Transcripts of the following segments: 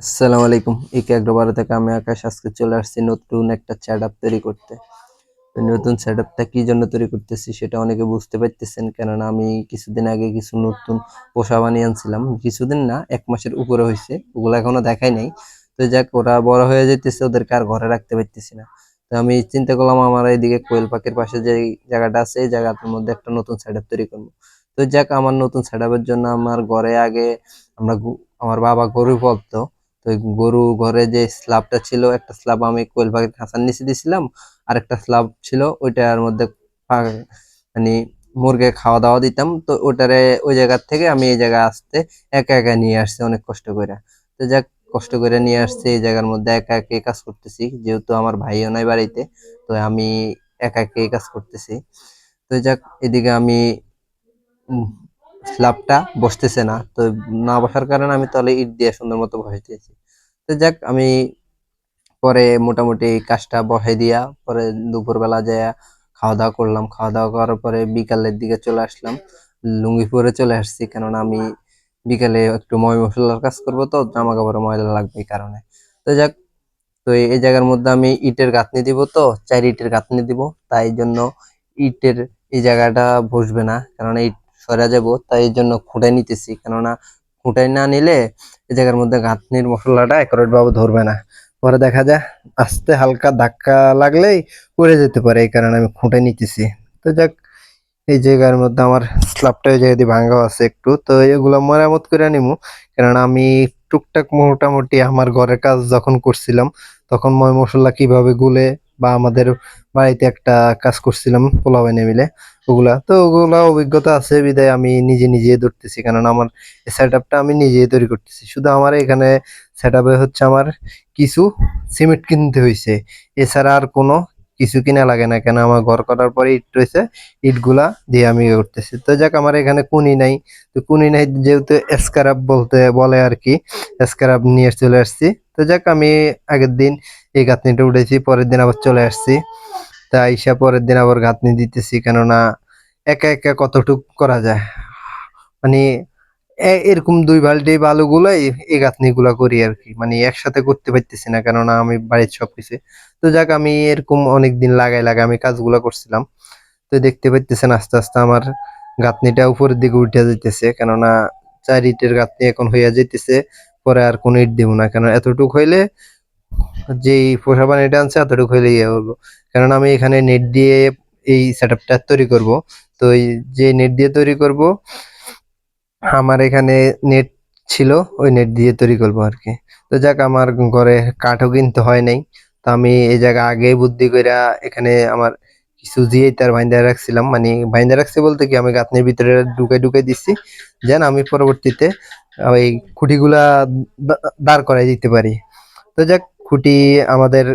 আসসালামু আলাইকুম। একে এগ্রোবারো থেকে আমি আকাশ আজকে চলে আসছি নতুন একটা সেটআপ তৈরি করতে। তো নতুন সেটআপটা কি জন্য তৈরি করতেছি সেটা অনেকে বুঝতে পারতেছেন, কেননা আমি কিছুদিন আগে কিছু নতুন পোষা বানিয়ে আনছিলাম। কিছুদিন না, 1 মাসের উপরে হয়েছে, ওগুলো এখনো দেখাই নাই। তো যাক, ওরা বড় হয়ে যেতেছে, ওদেরকে আর ঘরে রাখতে পারতেছি না। তো আমি চিন্তা করলাম আমার এইদিকে কোয়েল পাখির পাশে যে জায়গাটা আছে এই জায়গাটার মধ্যে একটা নতুন সেটআপ তৈরি করবো। তো যাক, আমার নতুন সেটআপের জন্য আমার ঘরে আগে আমার বাবা গরু পালতো। তো ওই গরু ঘরে যে স্ল্যাবটা ছিল, একটা স্ল্যাব আমি কোয়েল পাখির খাঁচার নিচে দিয়েছিলাম, আর একটা স্ল্যাব ছিল ওইটার মধ্যে মানে মুরগে খাওয়া দাওয়া দিতাম। তো ওটারে ওই জায়গার থেকে আমি এই জায়গায় আসতে একা একা নিয়ে আসছি অনেক কষ্ট করে। তো যাক, কষ্ট করে নিয়ে আসছি এই জায়গার মধ্যে, একা একা কাজ করতেছি, যেহেতু আমার ভাইও নাই বাড়িতে। তো আমি একা একা কাজ করতেছি। তো যাক, এদিকে আমি স্ল্যাবটা বসতেছে না, তো না বসার কারণে আমি তলে ইট দিয়ে সুন্দর মতো বসাই দিয়েছি। তো যাক, আমি পরে মোটামুটি কাজটা বসাই দিয়া পরে দুপুরবেলা যায় খাওয়া দাওয়া করলাম। খাওয়া দাওয়া করার পরে বিকালের দিকে চলে আসলাম, লুঙ্গি পরে চলে আসছি, কেননা আমি বিকালে একটু ময় মশলার কাজ করবো, তো জামা কাপড়ে ময়লা লাগবে এই কারণে। তো যাক, তো এই জায়গার মধ্যে আমি ইটের গাঁথনি দিব, তো 4 ইটের গাঁথনি দিব। তাই জন্য ইটের এই জায়গাটা বসবে না, কেননা ইট সরা যাব, তাই এই জন্য খুঁটাই নিতেছি, কেননা খুঁটাই না নিলে এই জায়গার মধ্যে গাঁথনির মশলাটা একুরেট ভাবে ধরবে না। পরে দেখা যায় আস্তে হালকা ধাক্কা লাগলেই পড়ে যেতে পারে, এই কারণে আমি খুঁটাই নিতেছি। তো যাক, এই জায়গার মধ্যে আমার স্ল্যাবটা ওই জায়গা দিয়ে ভাঙা আছে একটু, তো এগুলো মেরামত করে নিমু। কেননা আমি টুকটাক মোটামুটি আমার ঘরের কাজ যখন করছিলাম, তখন ময় মশলা কিভাবে গুলে, বা আমাদের বাড়িতে একটা কাজ করছিলাম পোলাও এনে মিলে, ওগুলা অভিজ্ঞতা আছে বিদায় আমি নিজে নিজে ধরতেছি, কেননা আমার সেট আপটা আমি নিজেই তৈরি করতেছি। শুধু আমার এখানে সেট আপে হচ্ছে আমার কিছু সিমেন্ট কিনতে হয়েছে, এছাড়া আর কোনো কিছু কিনা লাগে না, কেন আমার ঘর করার পরে ইট রয়েছে, ইটগুলা দিয়ে আমি ইয়ে করতেছি। তো যাক, আমার এখানে কুনি নাই, তো কুনি নাই যেহেতু স্ক্র্যাপ বলে আর কি, স্ক্র্যাপ নিয়ে চলে আসছি। তো যাক, আমি আগের দিন এই গাঁথনিটা উঠেছি, পরের দিন আবার চলে আসছি। তা আইসা পরের দিন আবার গাঁথনি দিতেছি, কেননা একা একা কতটুক করা যায়, মানে এরকম 2 বালতি বালু গুলাই এই গাঁথনি গুলা করি আর কি, মানে একসাথে করতে পারতেছি না, কেননা আমি বাড়ির সবকিছু। তো যাক, আমি এরকম অনেকদিন লাগাই লাগাই আমি কাজগুলা করছিলাম। তো দেখতে পাইতেছেন আস্তে আস্তে আমার গাঁথনিটা উপরের দিকে উঠে যাইতেছে, কেননা 4 ইটের গাঁথনি এখন হইয়া যাইতেছে। পরে আর কোনো ইট দিব না, কেন এতটুক হইলে যেই পোষা বানিটা আনছে এতটুকু হইলে ইয়ে হলো। কারণ আমি এখানে নেট দিয়ে এই সেটআপটা তৈরি করব। তো এই যে নেট দিয়ে তৈরি করব, আমার এখানে নেট ছিল, ওই নেট দিয়ে তৈরি করবো আর কি। তো যাক, আমার ঘরে কাঠও কিনতে হয় নাই। তো আমি এই জায়গা আগেই বুদ্ধি কইরা এখানে আমার কিছু জিআই তার বাইন্ধা রাখছিলাম, মানে বাইন্ধা রাখছি বলতে কি, আমি গাঁথনির ভিতরে ঢুকাই ঢুকাই দিচ্ছি, যেন আমি পরবর্তীতে ওই খুঁটিগুলা দাঁড় করাই দিতে পারি। তো যাক, খুঁটি আমাদের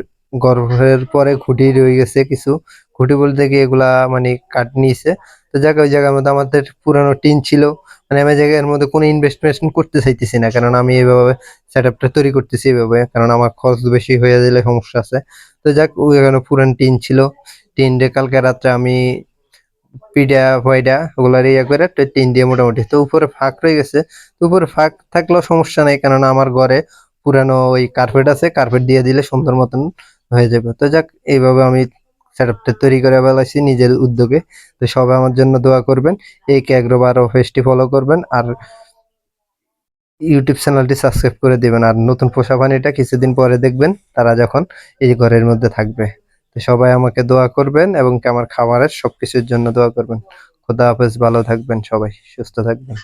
ঘরের পরে খুঁটি রয়ে গেছে কিছু। খুঁটি বলতে কি, এগুলা মানে কাঠ নিয়েছে। তো যাক, ওই জায়গার মধ্যে আমাদের পুরানো টিন ছিল, মানে আমি জায়গার মধ্যে কোনো ইনভেস্টমেন্ট করতে চাইতেছি না, কারণ আমি এইভাবে সেট আপটা তৈরি করতেছি এইভাবে, কারণ আমার খরচ বেশি হয়ে গেলে সমস্যা আছে। তো যাক, ওইখানে পুরান টিন ছিল, টিন দিয়ে কালকে রাত্রে আমি পিডা ফয়ডা ওগুলার ইয়ে করে টিন দিয়ে মোটামুটি, তো উপরে ফাঁক রয়ে গেছে। তো উপরে ফাঁক থাকলেও সমস্যা নাই, কেননা আমার ঘরে পুরানো ওই কার্পেট আছে, কার্পেট দিয়ে দিলে সুন্দর মতন হয়ে যাবে। তো যাক, এইভাবে আমি সেটআপটা তৈরি করে ফেলাইছি নিজের উদ্যোগে। তো সবাই আমার জন্য দোয়া করবেন, এই ক্যাগ্রোবারো পেজটি ফলো করবেন, আর ইউটিউব চ্যানেলটি সাবস্ক্রাইব করে দিবেন। আর নতুন পোষা প্রাণীটা কিছুদিন পরে দেখবেন তারা যখন এই ঘরের মধ্যে থাকবে। তো সবাই আমাকে দোয়া করবেন, এবং কি আমার খাবারের সবকিছুর জন্য দোয়া করবেন। খোদা হাফেজ, ভালো থাকবেন, সবাই সুস্থ থাকবেন।